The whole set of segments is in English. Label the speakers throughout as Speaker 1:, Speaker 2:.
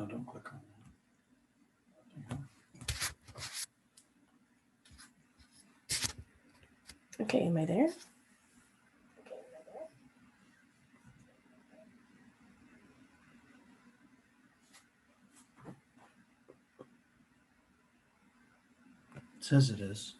Speaker 1: No, don't click on that.
Speaker 2: Okay, am I there?
Speaker 1: It says it is.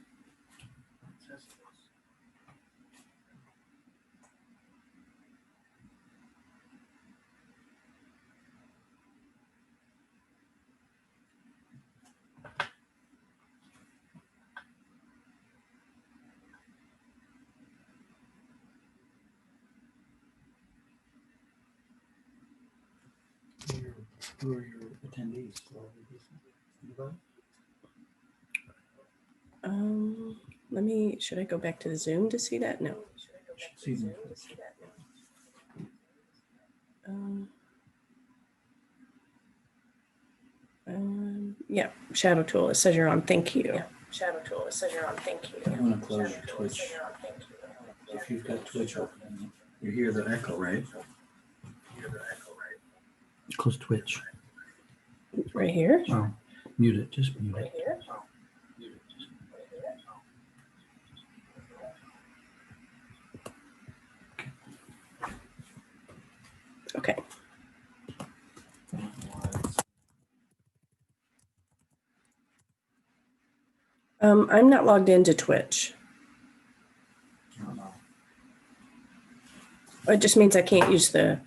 Speaker 1: Who are your attendees?
Speaker 2: Should I go back to the Zoom to see that? No.
Speaker 1: See them.
Speaker 2: Yeah, Shadow Tool. It says you're on. Thank you.
Speaker 1: You want to close your Twitch. If you've got Twitch open, you hear the echo, right? Close Twitch.
Speaker 2: Right here?
Speaker 1: Oh, mute it. Just mute it.
Speaker 2: Okay. I'm not logged into Twitch. It just means I can't use the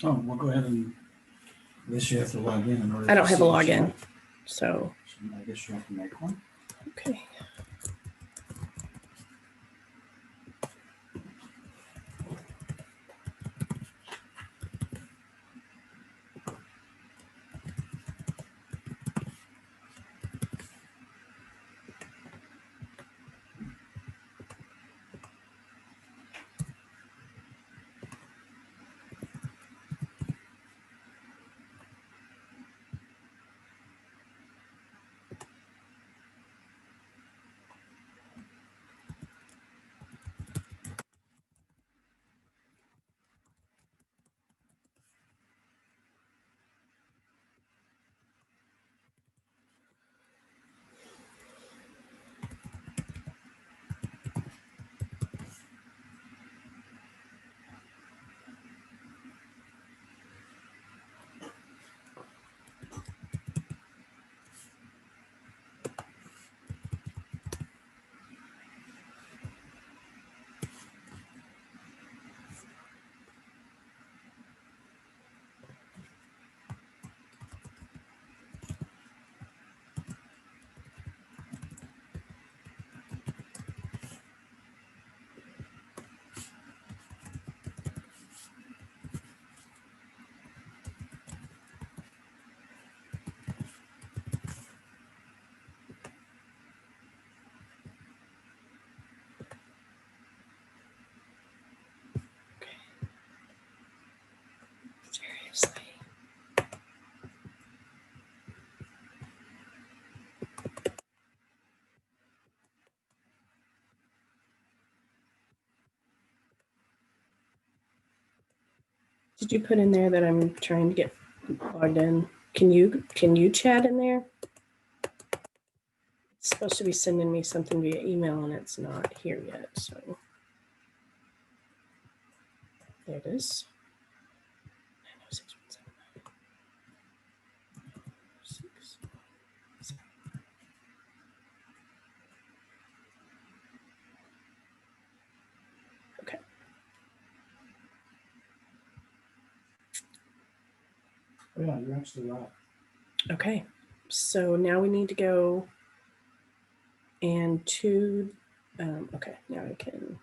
Speaker 1: Oh, we'll go ahead and I guess you have to log in order
Speaker 2: I don't
Speaker 1: to
Speaker 2: have a
Speaker 1: see the
Speaker 2: login.
Speaker 1: chat.
Speaker 2: So
Speaker 1: I guess you have to make one.
Speaker 2: okay. Seriously. Did you put in there that I'm trying to get logged in? Can you chat in there? It's supposed to be sending me something via email and it's not here yet. So there it is. 90617. Okay.
Speaker 1: Yeah, you're actually right.
Speaker 2: Okay. So now we need to go and okay, now I can.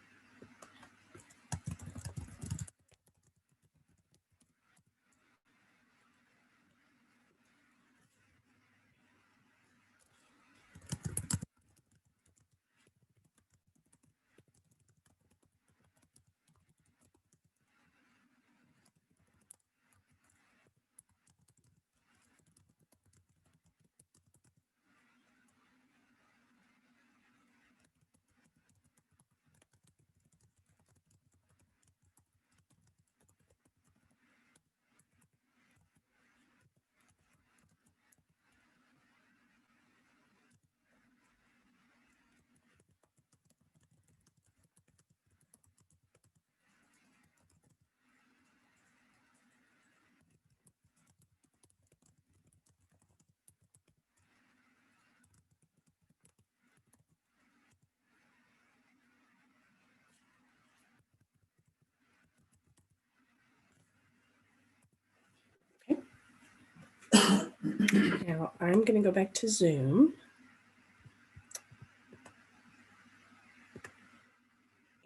Speaker 2: Now I'm going to go back to Zoom.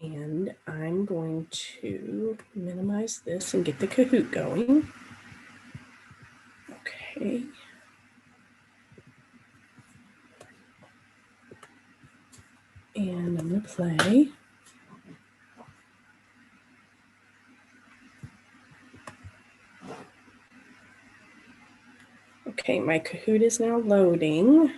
Speaker 2: And I'm going to minimize this and get the Kahoot going. Okay. And I'm going to play. Okay, my Kahoot is now loading.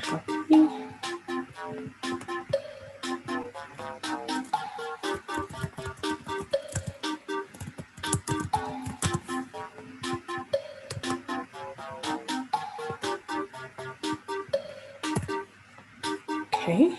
Speaker 2: Copy. Okay.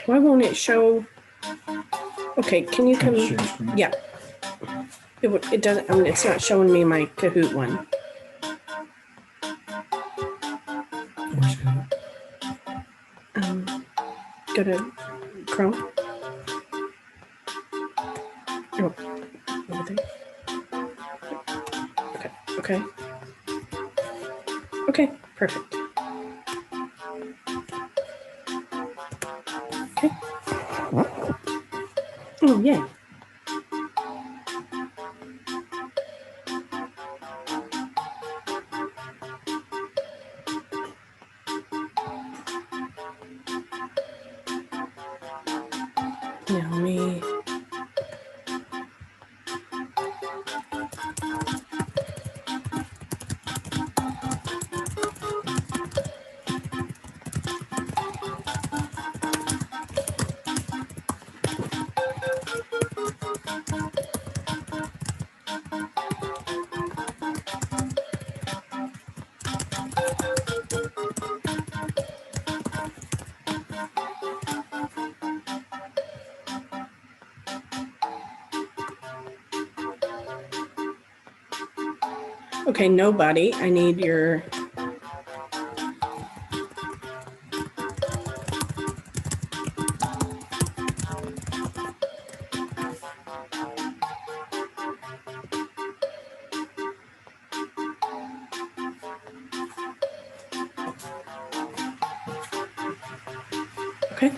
Speaker 2: Why won't it show? Okay, can you come?
Speaker 1: Share screen.
Speaker 2: Yeah. It doesn't. I mean, it's not showing me my Kahoot one.
Speaker 1: Where's Kahoot?
Speaker 2: Go to Chrome. Oh, over there. Okay. Okay. Okay. Perfect. Okay. Oh, yay. Now me. Okay, nobody. I need your. Okay.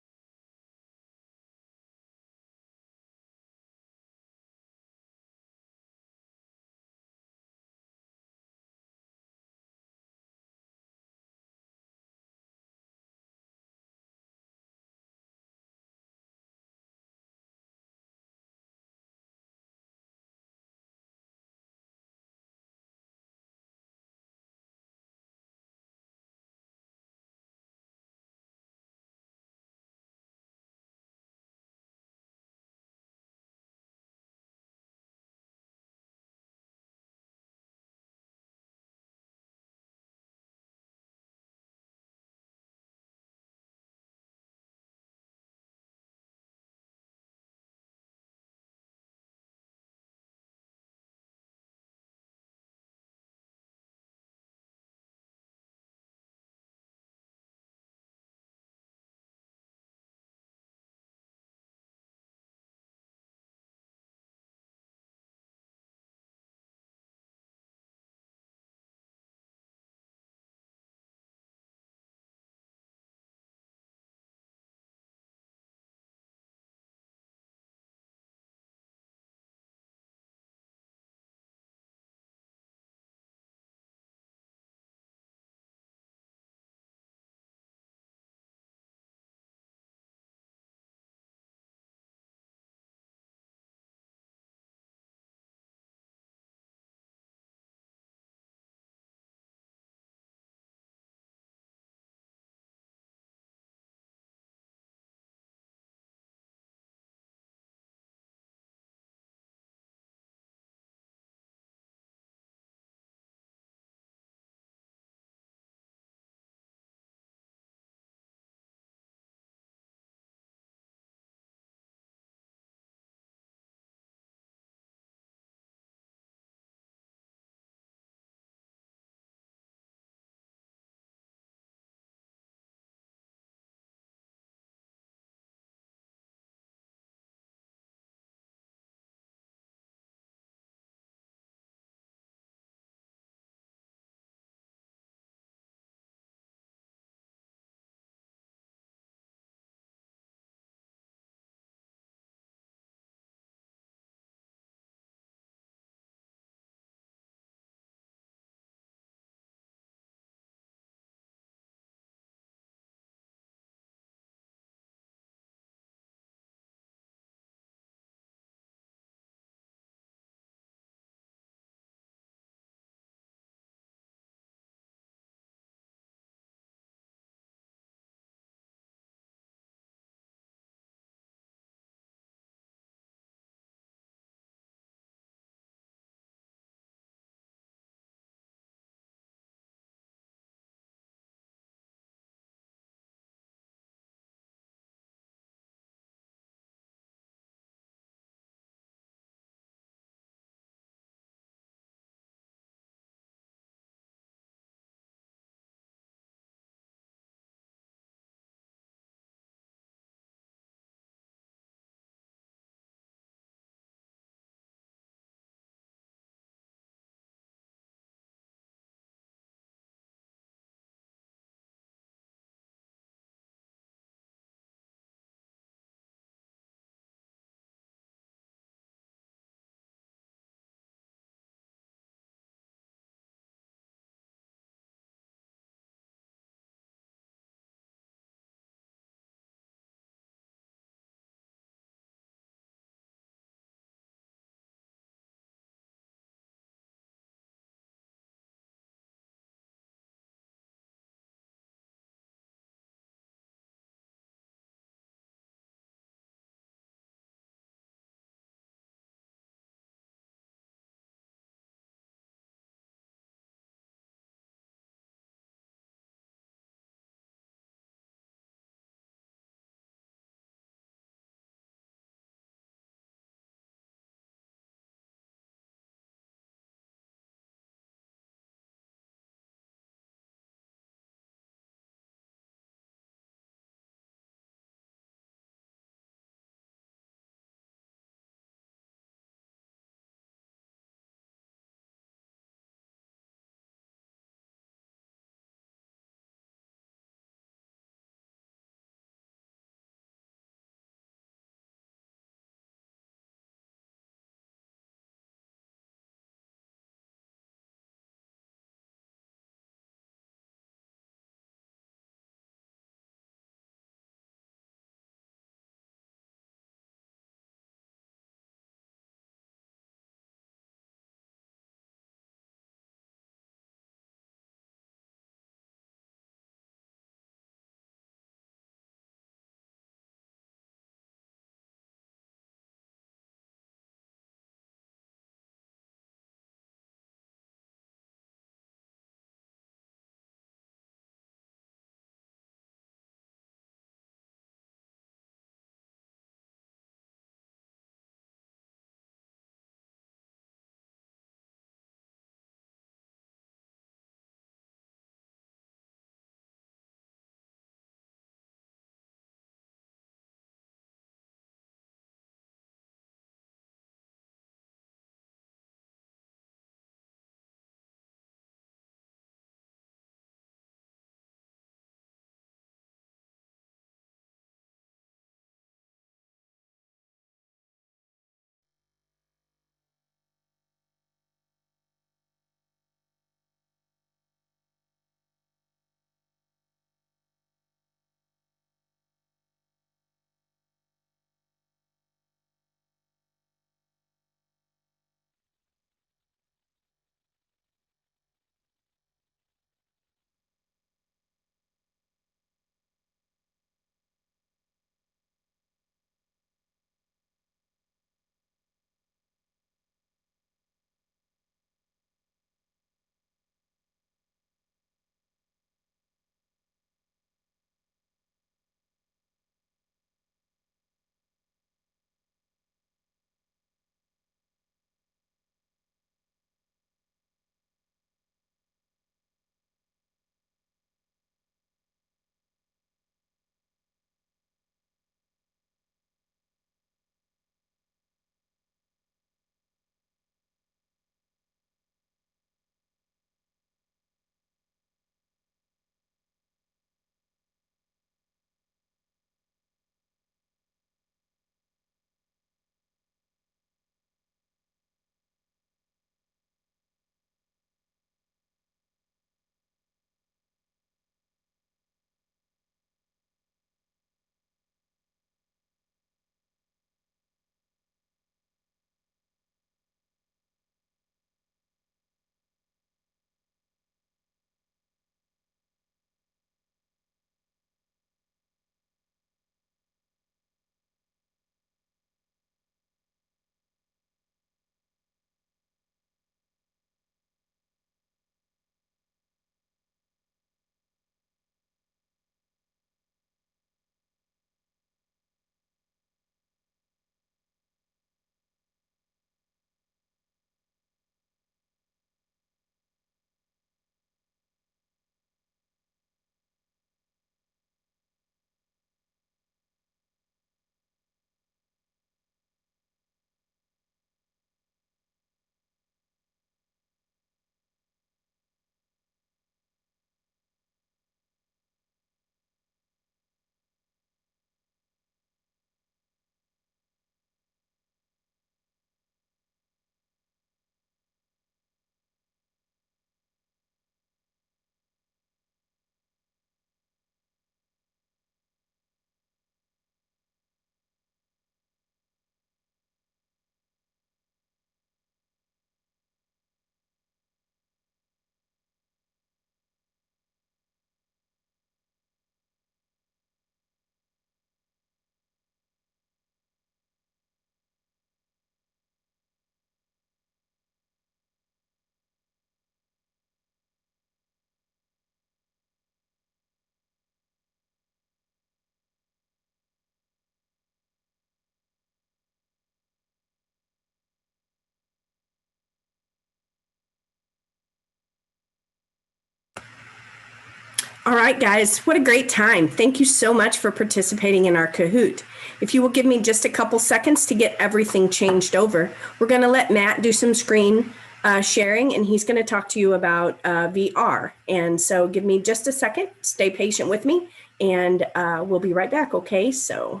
Speaker 2: All right, guys, what a great time. Thank you so much for participating in our Kahoot. If you will give me just a couple seconds to get everything changed over, we're going to let Matt do some screen sharing, and he's going to talk to you about VR. And so give me just a second, stay patient with me, and we'll be right back, okay? So.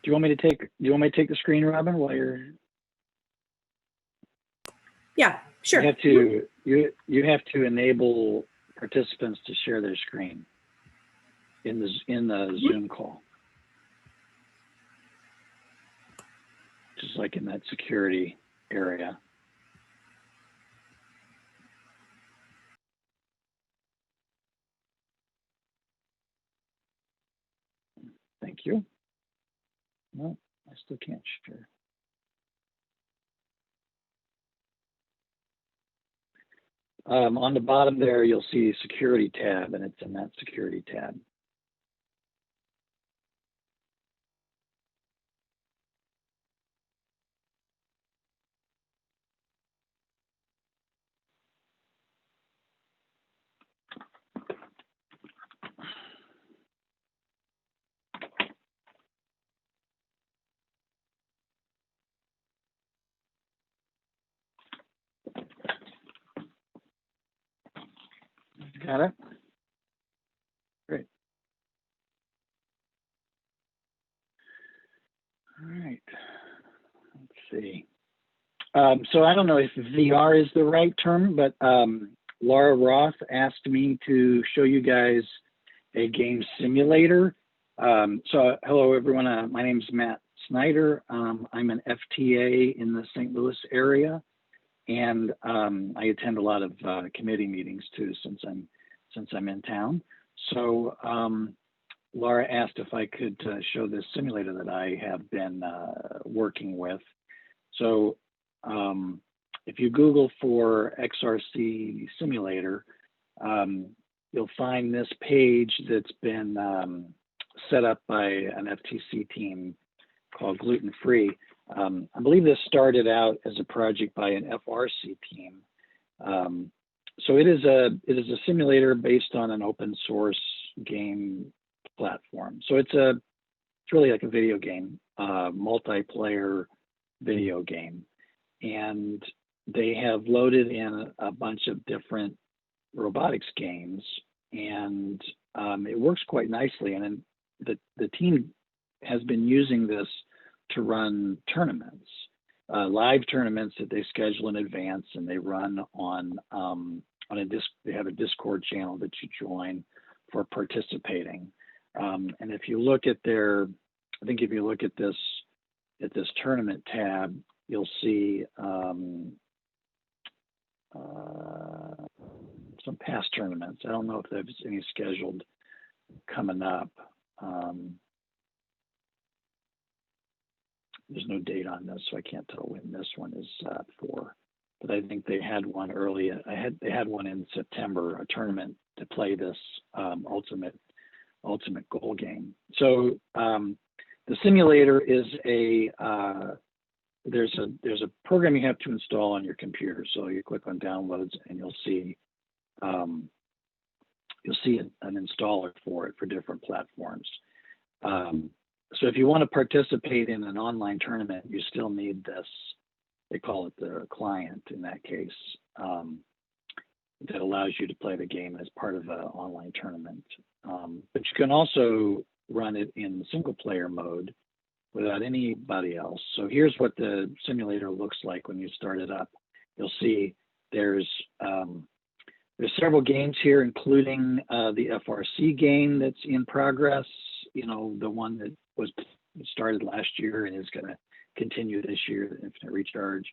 Speaker 3: Do you want me to take the screen, Robin, while you're?
Speaker 2: Yeah, sure.
Speaker 3: You have to enable participants to share their screen in the Zoom call, just like in that security area. Thank you. No, I still can't share. On the bottom there, you'll see security tab, and it's in that security tab. Got it? Great. All right. Let's see. So I don't know if VR is the right term, but Laura Roth asked me to show you guys a game simulator. So hello, everyone. My name is Matt Snyder. I'm an FTA in the St. Louis area, and I attend a lot of committee meetings too, since I'm in town. So Laura asked if I could show this simulator that I have been working with. So if you Google for XRC simulator, you'll find this page that's been set up by an FTC team called Gluten Free. I believe this started out as a project by an FRC team. So it is a simulator based on an open source game platform. So it's really like a video game, multiplayer video game. And they have loaded in a bunch of different robotics games, and it works quite nicely. And then the team has been using this to run tournaments, live tournaments that they schedule in advance, and they run on they have a Discord channel that you join for participating. And if you look at if you look at this tournament tab, you'll see some past tournaments. I don't know if there's any scheduled coming up. There's no date on this, so I can't tell when this one is for. But I think they had one early. They had one in September, a tournament to play this ultimate goal game. So the simulator is there's a program you have to install on your computer. So you click on downloads, and you'll see an installer for it for different platforms. So if you want to participate in an online tournament, you still need this. They call it the client in that case, that allows you to play the game as part of an online tournament. But you can also run it in single player mode without anybody else. So here's what the simulator looks like when you start it up. You'll see there's several games here, including the FRC game that's in progress. You know, the one that was started last year and is going to continue this year, the Infinite Recharge.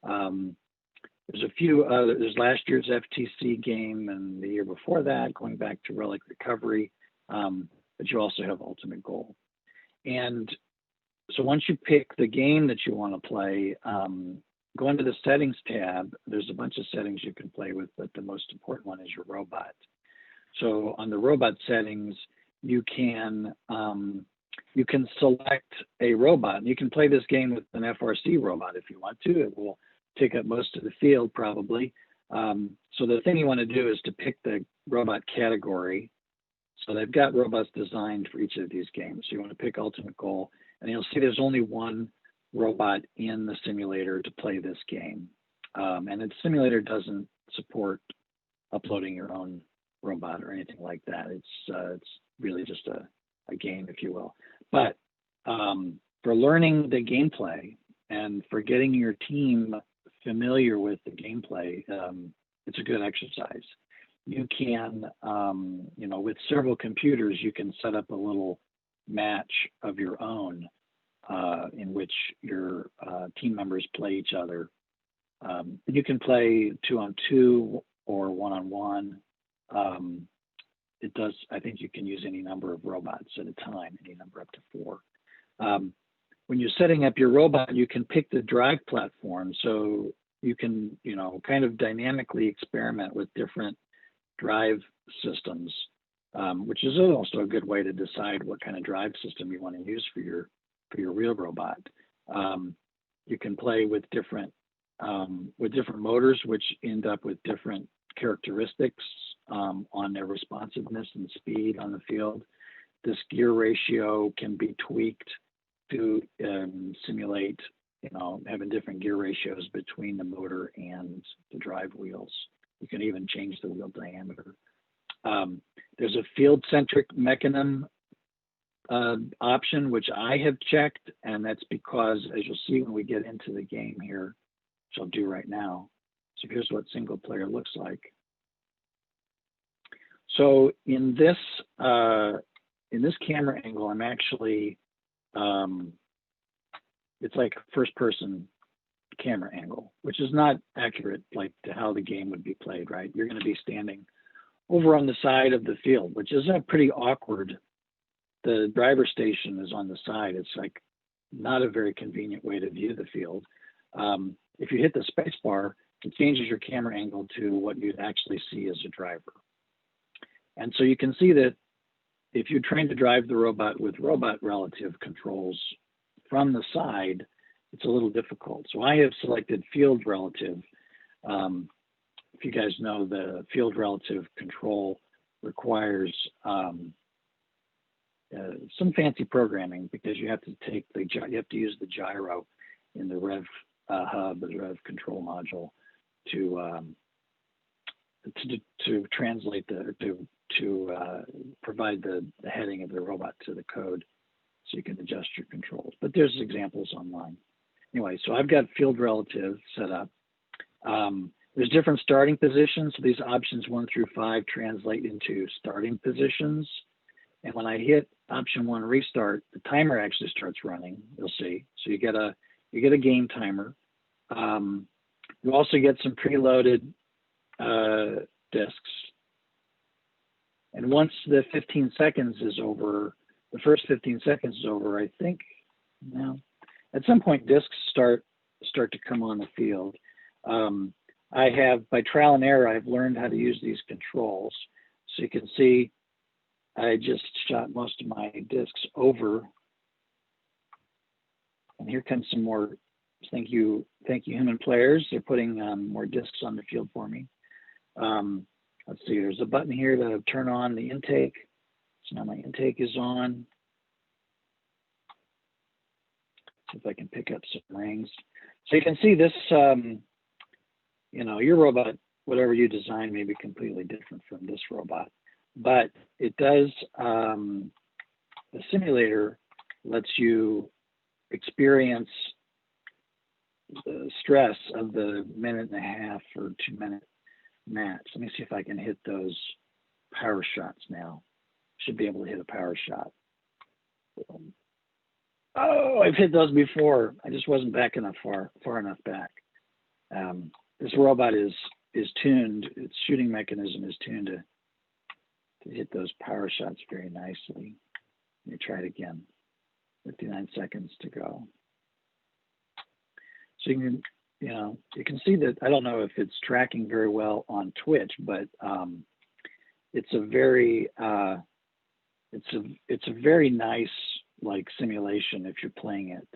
Speaker 3: There's a few other. There's last year's FTC game and the year before that, going back to Relic Recovery. But you also have Ultimate Goal. And so once you pick the game that you want to play, go into the settings tab. There's a bunch of settings you can play with, but the most important one is your robot. So on the robot settings, you can select a robot. And you can play this game with an FRC robot if you want to. It will take up most of the field probably. So the thing you want to do is to pick the robot category. So they've got robots designed for each of these games. So you want to pick Ultimate Goal, and you'll see there's only one robot in the simulator to play this game. And the simulator doesn't support uploading your own robot or anything like that. It's really just a game, if you will. But for learning the gameplay and for getting your team familiar with the gameplay, it's a good exercise. You can, with several computers, you can set up a little match of your own in which your team members play each other. You can play 2-on-2 or 1-on-1. I think you can use any number of robots at a time, any number up to 4. When you're setting up your robot, you can pick the drive platform. So you can, kind of dynamically experiment with different drive systems, which is also a good way to decide what kind of drive system you want to use for your real robot. You can play with different motors, which end up with different characteristics on their responsiveness and speed on the field. This gear ratio can be tweaked to simulate, having different gear ratios between the motor and the drive wheels. You can even change the wheel diameter. There's a field-centric mechanism option, which I have checked, and that's because, as you'll see when we get into the game here, which I'll do right now. So here's what single player looks like. So in this camera angle, I'm actually, it's like first-person camera angle, which is not accurate like to how the game would be played, right? You're going to be standing over on the side of the field, which is a pretty awkward. The driver station is on the side. It's like not a very convenient way to view the field. If you hit the space bar, it changes your camera angle to what you'd actually see as a driver. And so you can see that if you're trying to drive the robot with robot relative controls from the side, it's a little difficult. So I have selected field relative. If you guys know, the field relative control requires some fancy programming because you have to use the gyro in the Rev hub, the Rev control module, to translate to provide the heading of the robot to the code, so you can adjust your controls. But there's examples online. Anyway, so I've got field relative set up. There's different starting positions. So these options 1 through 5 translate into starting positions. And when I hit option 1 restart, the timer actually starts running. You'll see. So you get a game timer. You also get some preloaded discs. And once the 15 seconds is over, the first 15 seconds is over, I think. Now, at some point, discs start to come on the field. I have, by trial and error, I've learned how to use these controls. So you can see I just shot most of my discs over. And here comes some more. Thank you, human players. They're putting more discs on the field for me. Let's see, there's a button here to turn on the intake. So now my intake is on. See if I can pick up some rings. So you can see this, your robot, whatever you design, may be completely different from this robot. But it does, the simulator lets you experience the stress of the 1.5 or 2 minute match. Let me see if I can hit those power shots now. Should be able to hit a power shot. Oh, I've hit those before. I just wasn't back enough far enough back. This robot is tuned. Its shooting mechanism is tuned to hit those power shots very nicely. Let me try it again. 59 seconds to go. So you can see that. I don't know if it's tracking very well on Twitch, but it's a very nice simulation if you're playing it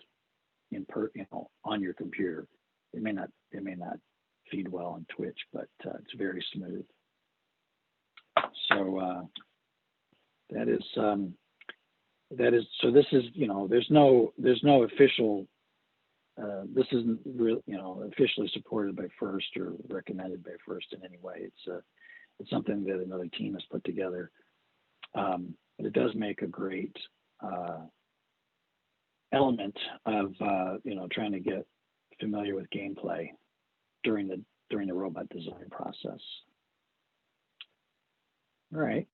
Speaker 3: on your computer. It may not feed well on Twitch, but it's very smooth. So that is so this is, you know, there's no official, this isn't real, you know, officially supported by FIRST or recommended by FIRST in any way. It's something that another team has put together, but it does make a great element of you know, trying to get familiar with gameplay during the robot design process. All right,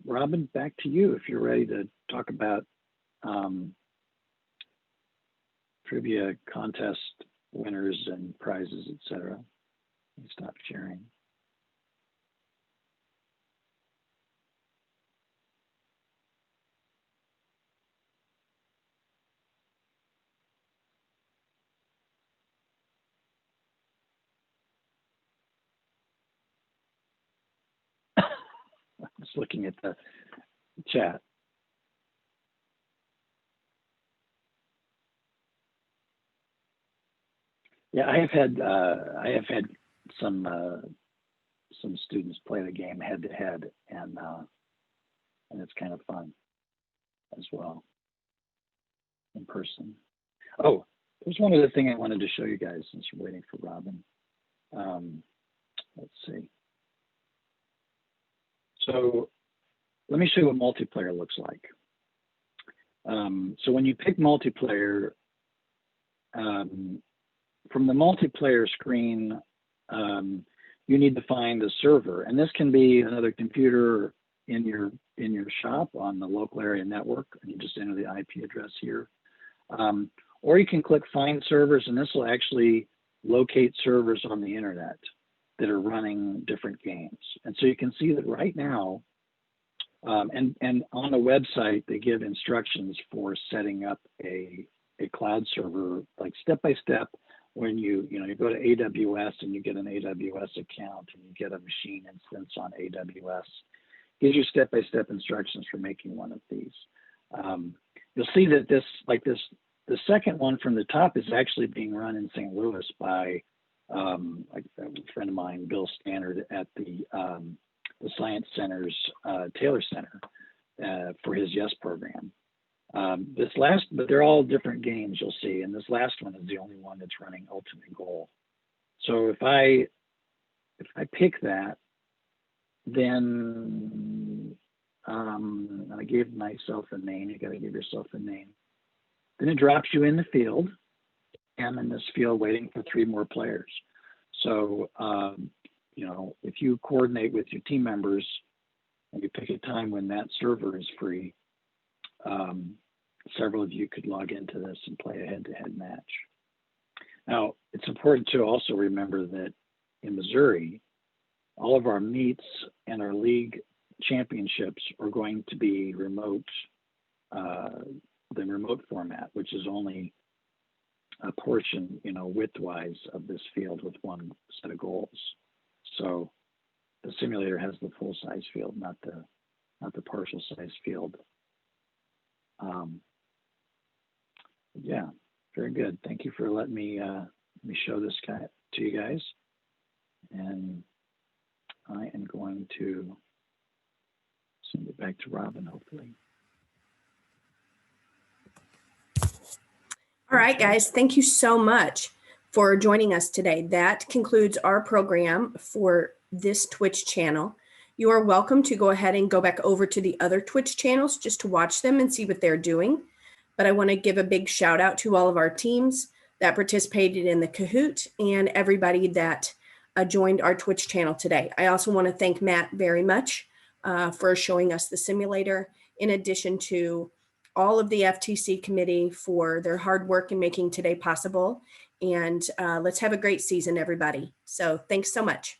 Speaker 3: Robin, back to you if you're ready to talk about trivia contest winners and prizes, etc. Stop sharing. Just looking at the chat. Yeah, I have had some students play the game head to head, and it's kind of fun as well in person. Oh, there's one other thing I wanted to show you guys since you're waiting for Robin. Let's see. So let me show you what multiplayer looks like. So when you pick multiplayer, from the multiplayer screen, you need to find a server, and this can be another computer in your shop on the local area network, and you just enter the IP address here. Or you can click Find Servers, and this will actually locate servers on the internet that are running different games. And so you can see that right now, and on the website, they give instructions for setting up a cloud server, like step by step. When you go to AWS and you get an AWS account and you get a machine instance on AWS, gives you step-by-step instructions for making one of these. You'll see that the second one from the top is actually being run in St. Louis by a friend of mine, Bill Stannard, at the Science Center's Taylor Center for his YES program. But they're all different games, you'll see, and this last one is the only one that's running Ultimate Goal. So if I pick that, then I gave myself a name. You got to give yourself a name. Then it drops you in the field. I'm in this field waiting for 3 more players. So you know, if you coordinate with your team members and you pick a time when that server is free, several of you could log into this and play a head-to-head match. Now, it's important to also remember that in Missouri, all of our meets and our league championships are going to be remote, the remote format, which is only a portion, you know, width-wise of this field with one set of goals. So the simulator has the full-size field, not the partial-size field. Yeah, very good. Thank you for letting me show this guy to you guys. And I am going to send it back to Robin, hopefully.
Speaker 2: All right, guys, thank you so much for joining us today. That concludes our program for this Twitch channel. You are welcome to go ahead and go back over to the other Twitch channels just to watch them and see what they're doing. But I want to give a big shout out to all of our teams that participated in the Kahoot and everybody that joined our Twitch channel today. I also want to thank Matt very much for showing us the simulator, in addition to all of the FTC committee for their hard work in making today possible. And let's have a great season, everybody. So thanks so much.